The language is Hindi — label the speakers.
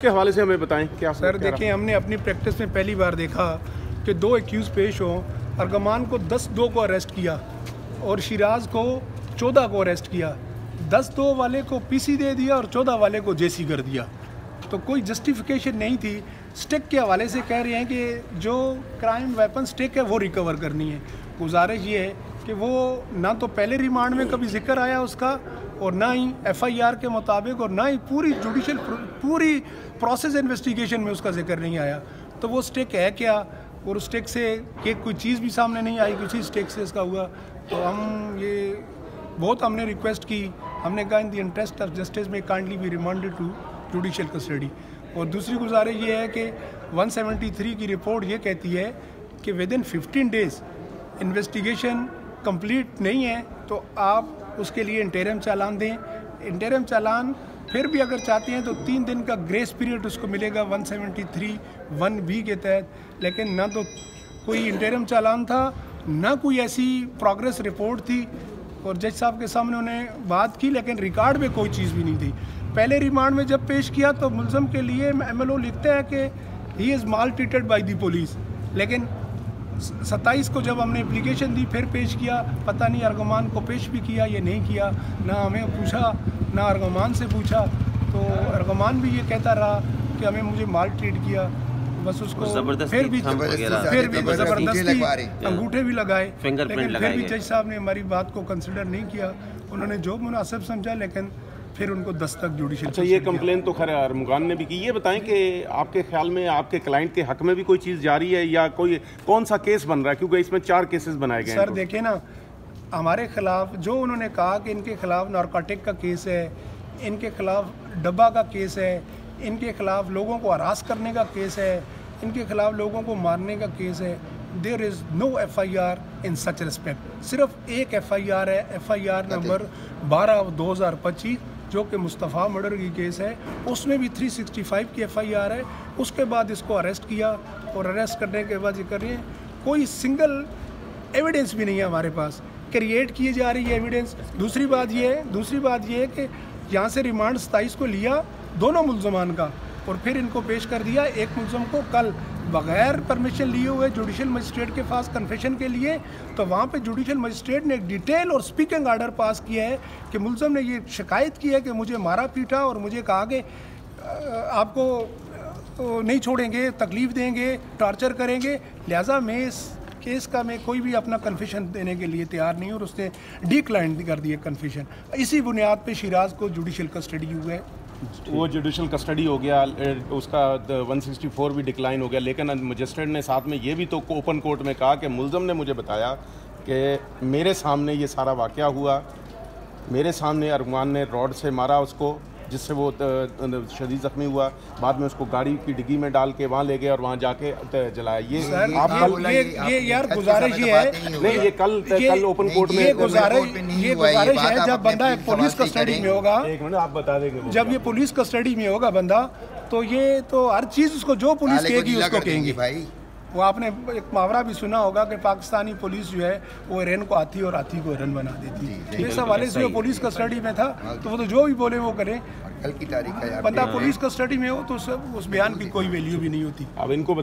Speaker 1: के हवाले से हमें बताएं क्या
Speaker 2: सर देखिए, हमने अपनी प्रैक्टिस में पहली बार देखा कि दो एक्यूज़ पेश हों। अर्गमान को 10-2 को अरेस्ट किया और शिराज को 14 को अरेस्ट किया। 10-2 वाले को पीसी दे दिया और 14 वाले को जेसी कर दिया। तो कोई जस्टिफिकेशन नहीं थी। स्टिक के हवाले से कह रहे हैं कि जो क्राइम वेपन स्टिक है वो रिकवर करनी है। गुजारिश ये है कि वो ना तो पहले रिमांड में कभी जिक्र आया उसका, और ना ही एफआईआर के मुताबिक, और ना ही पूरी प्रोसेस इन्वेस्टिगेशन में उसका जिक्र नहीं आया। तो वो स्टिक है क्या, और उस स्टिक से कि कोई चीज़ भी सामने नहीं आई, किसी स्टिक से इसका हुआ। तो हमने रिक्वेस्ट की, हमने कहा in the interest of justice में kindly be remanded to judicial custody. और दूसरी गुजारिश ये है कि 173 की रिपोर्ट ये कहती है कि with in 15 days investigation complete नहीं है तो आप उसके लिए इंटरिम चालान दें। इंटरिम चालान फिर भी अगर चाहते हैं तो 3 दिन का ग्रेस पीरियड उसको मिलेगा 173(1)(b के तहत। लेकिन ना तो कोई इंटरिम चालान था, ना कोई ऐसी प्रोग्रेस रिपोर्ट थी। और जज साहब के सामने उन्हें बात की, लेकिन रिकॉर्ड में कोई चीज़ भी नहीं थी। पहले रिमांड में जब पेश किया तो मुलज़म के लिए एमएलओ लिखता है कि he is mall treated by the police. लेकिन 27 को जब हमने एप्लीकेशन दी, फिर पेश किया, पता नहीं अर्गमान को पेश भी किया या नहीं किया। ना हमें पूछा, ना अर्गमान से पूछा। तो अर्गमान भी ये कहता रहा कि मुझे माल ट्रीट किया, बस उसको फिर भी ज़बरदस्ती अंगूठे भी लगाए। लेकिन फिर भी जज साहब ने हमारी बात को कंसिडर नहीं किया। उन्होंने जो मुनासिब समझा, लेकिन फिर उनको 10 तक जुडिशियल।
Speaker 1: अच्छा, ये कंप्लेन तो खैर अरमुगान ने भी की। ये बताएं कि आपके ख्याल में आपके क्लाइंट के हक में भी कोई चीज़ जारी है या कौन सा केस बन रहा है, क्योंकि इसमें 4 केसेस बनाए गए हैं।
Speaker 2: सर देखिए ना, हमारे खिलाफ जो उन्होंने कहा कि इनके खिलाफ नारकोटिक का केस है, इनके खिलाफ डब्बा का केस है, इनके खिलाफ लोगों को हरास करने का केस है, इनके खिलाफ लोगों को मारने का केस है। There is no FIR in such respect. सिर्फ एक FIR है, FIR नंबर 12/2025, जो कि मुस्तफ़ा मर्डर की केस है। उसमें भी 365 की FIR है। उसके बाद इसको अरेस्ट किया, और अरेस्ट करने के बाद ये कर रहे हैं, कोई सिंगल एविडेंस भी नहीं है हमारे पास, क्रिएट किए जा रही है एविडेंस। दूसरी बात ये है कि यहाँ से रिमांड 27 को लिया दोनों मुल्ज़मान का, और फिर इनको पेश कर दिया। एक मुल्ज़म को कल बगैर परमिशन लिए हुए जुडिशियल मजिस्ट्रेट के पास कन्फेशन के लिए, तो वहाँ पे जुडिशियल मजिस्ट्रेट ने एक डिटेल और स्पीकिंग आर्डर पास किया है कि मुल्ज़म ने ये शिकायत की है कि मुझे मारा पीटा और मुझे कहा कि आपको नहीं छोड़ेंगे, तकलीफ़ देंगे, टॉर्चर करेंगे। लिहाजा मैं इस केस का कोई भी अपना कन्फेशन देने के लिए तैयार नहीं, और उसने डिक्लाइन कर दिया कन्फेशन। इसी बुनियाद पे शिराज को जुडिशियल कस्टडी हुआ है।
Speaker 1: वो जुडिशियल कस्टडी हो गया, उसका 164 भी डिक्लाइन हो गया। लेकिन मजिस्ट्रेट ने साथ में ये भी तो ओपन कोर्ट में कहा कि मुल्ज़म ने मुझे बताया कि मेरे सामने ये सारा वाक़या हुआ, मेरे सामने अरमान ने रॉड से मारा उसको, जिससे वो शदीद ज़ख्मी हुआ। बाद में उसको गाड़ी की डिग्गी में डाल के वहाँ ले गए और वहाँ जाके जलाया।
Speaker 2: ये यार गुजारिश ये है,
Speaker 1: नहीं, ये कल ओपन कोर्ट में
Speaker 2: ये गुजारिश है, जब बंदा पुलिस कस्टडी में होगा,
Speaker 1: 1 मिनट आप बता देंगे,
Speaker 2: जब ये पुलिस कस्टडी में होगा बंदा, तो ये तो हर चीज़ उसको जो पुलिस कहेगी उसको कहेंगे भाई। वो आपने एक मुहावरा भी सुना होगा कि पाकिस्तानी पुलिस जो है वो हिरन को हाथी और हाथी को हिरन बना देती है। इस हवाले से वो पुलिस कस्टडी में था, तो वो तो जो भी बोले वो करें।
Speaker 3: कल की तारीख है,
Speaker 2: बंदा पुलिस कस्टडी में हो तो उस बयान की कोई वैल्यू भी नहीं होती।
Speaker 1: अब इनको